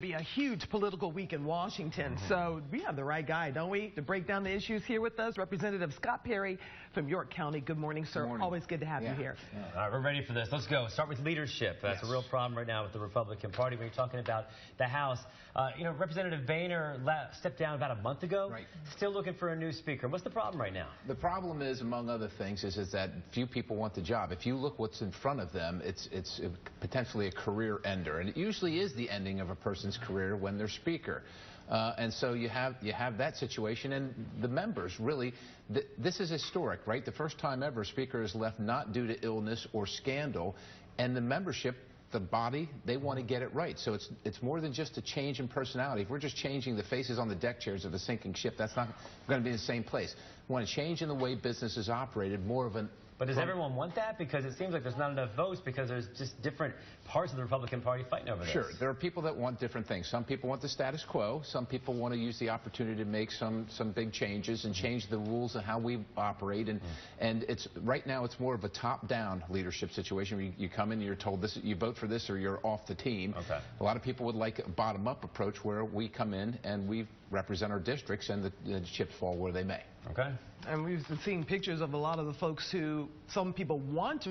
Be a huge political week in Washington, so we have the right guy, don't we, to break down the issues. Here with us, Representative Scott Perry from York County. Good morning, sir. Good morning. Always good to have you here. All right, we're ready for this. Let's go. Start with leadership. That's a real problem right now with the Republican Party. When you're talking about the House, Representative Boehner stepped down about a month ago. Right. Still looking for a new speaker. What's the problem right now? The problem is, among other things, is that few people want the job. If you look what's in front of them, it's potentially a career ender, and it usually is the ending of a person's career when they're speaker. And so you have that situation, and the members really, this is historic, right? The first time ever a speaker is left not due to illness or scandal, and the membership, the body, they want to get it right. So it's more than just a change in personality. If we're just changing the faces on the deck chairs of a sinking ship, that's not going to be in the same place. We want to change in the way business is operated, more of an... But does everyone want that? Because it seems like there's not enough votes because there's just different parts of the Republican Party fighting over this. Sure. There are people that want different things. Some people want the status quo. Some people want to use the opportunity to make some big changes and change the rules of how we operate. And it's right now it's more of a top-down leadership situation. You come in and you're told this, you vote for this or you're off the team. Okay. A lot of people would like a bottom-up approach where we come in and we represent our districts and the chips fall where they may. Okay. And we've been seeing pictures of a lot of the folks who some people want to.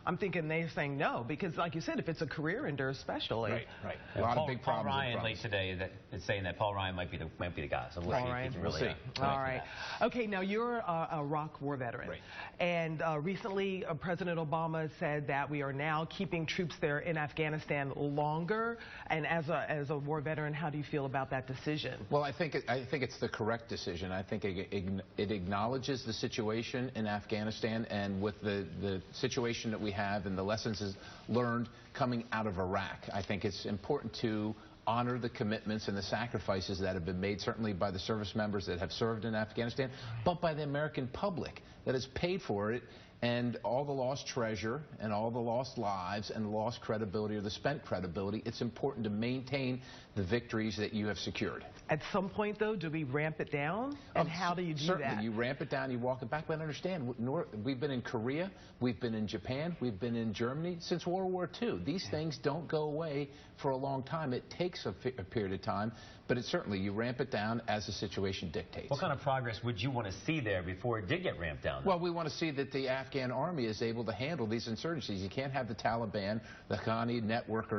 I'm thinking they're saying no, because like you said, if it's a career ender especially. Right. A lot of big problems. Paul Ryan late today that is saying that Paul Ryan might be the guy. So We'll see. All right. Okay, now you're a Iraq war veteran. Right. And recently President Obama said that we are now keeping troops there in Afghanistan longer. And as a war veteran, how do you feel about that decision? Well, I think it's the correct decision. I think it acknowledges the situation in Afghanistan, and with the situation that we have and the lessons learned coming out of Iraq. I think it's important to honor the commitments and the sacrifices that have been made, certainly by the service members that have served in Afghanistan, but by the American public that has paid for it, and all the lost treasure and all the lost lives and the lost credibility or the spent credibility. It's important to maintain the victories that you have secured. At some point, though, do we ramp it down? And how do you do certainly, that? You ramp it down, you walk it back. But understand, we've been in Korea, we've been in Japan, we've been in Germany since World War II. These things don't go away for a long time. It takes a period of time, but certainly you ramp it down as the situation dictates. What kind of progress would you want to see there before it did get ramped down? Well, we want to see that the Afghan army is able to handle these insurgencies. You can't have the Taliban, the Haqqani network,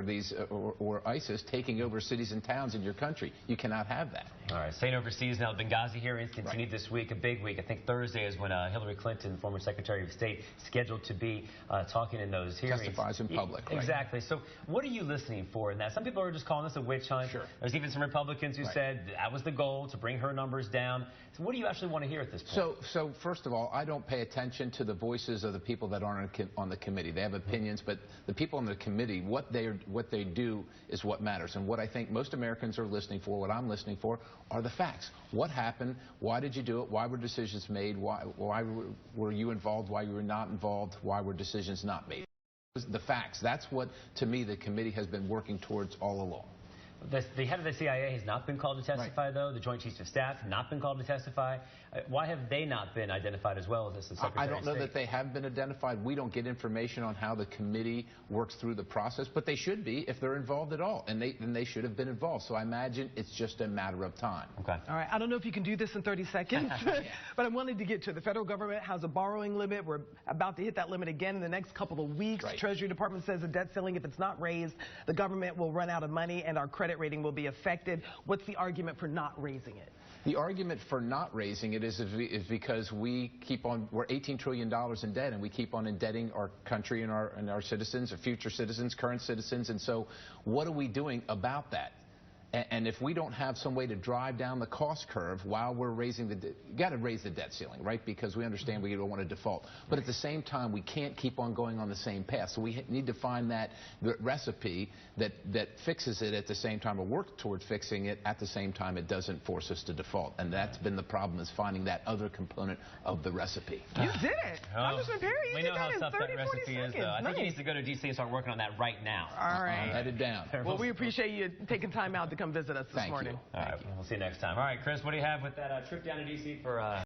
or ISIS taking over cities and towns in your country. You cannot have that. All right, staying overseas now, Benghazi hearings continued this week, a big week. I think Thursday is when Hillary Clinton, former Secretary of State, scheduled to be talking in those hearings. Testifies in public. Exactly. So what are you listening for in that? Some people are just calling this a witch hunt. Sure. There's even some Republicans who said that was the goal, to bring her numbers down. So what do you actually want to hear at this point? So first of all, I don't pay attention to the voices of the people that aren't on the committee. They have opinions, but the people on the committee, what they do is what matters. And what I think most Americans are listening for, what I'm listening for, are the facts. What happened? Why did you do it? Why were decisions made? Why were you involved? Why you were not involved? Why were decisions not made? The facts. That's what, to me, the committee has been working towards all along. The head of the CIA has not been called to testify, though. The Joint Chiefs of Staff have not been called to testify. Why have they not been identified as well as the Secretary of State? I don't know that they have been identified. We don't get information on how the committee works through the process, but they should be if they're involved at all, and they should have been involved. So I imagine it's just a matter of time. Okay. All right. I don't know if you can do this in 30 seconds, but I wanted to get to the federal government has a borrowing limit. We're about to hit that limit again in the next couple of weeks. Right. Treasury Department says the debt ceiling, if it's not raised, the government will run out of money and our credit rating will be affected. What's the argument for not raising it? The argument for not raising it is because we're $18 trillion in debt, and we keep on indebting our country and our citizens, our future citizens, current citizens. And so what are we doing about that? And if we don't have some way to drive down the cost curve while we're raising you got to raise the debt ceiling, right? Because we understand we don't want to default. But at the same time, we can't keep on going on the same path. So we need to find that recipe that fixes it at the same time, or work toward fixing it at the same time it doesn't force us to default. And that's been the problem, is finding that other component of the recipe. You did it. Congressman Perry, you did that in 30, 40 seconds. I think he needs to go to D.C. and start working on that right now. All right. I'm headed down. Well, we appreciate you taking time out to come visit us this morning. All right, we'll see you next time. All right, Chris, what do you have with that trip down to D.C. for...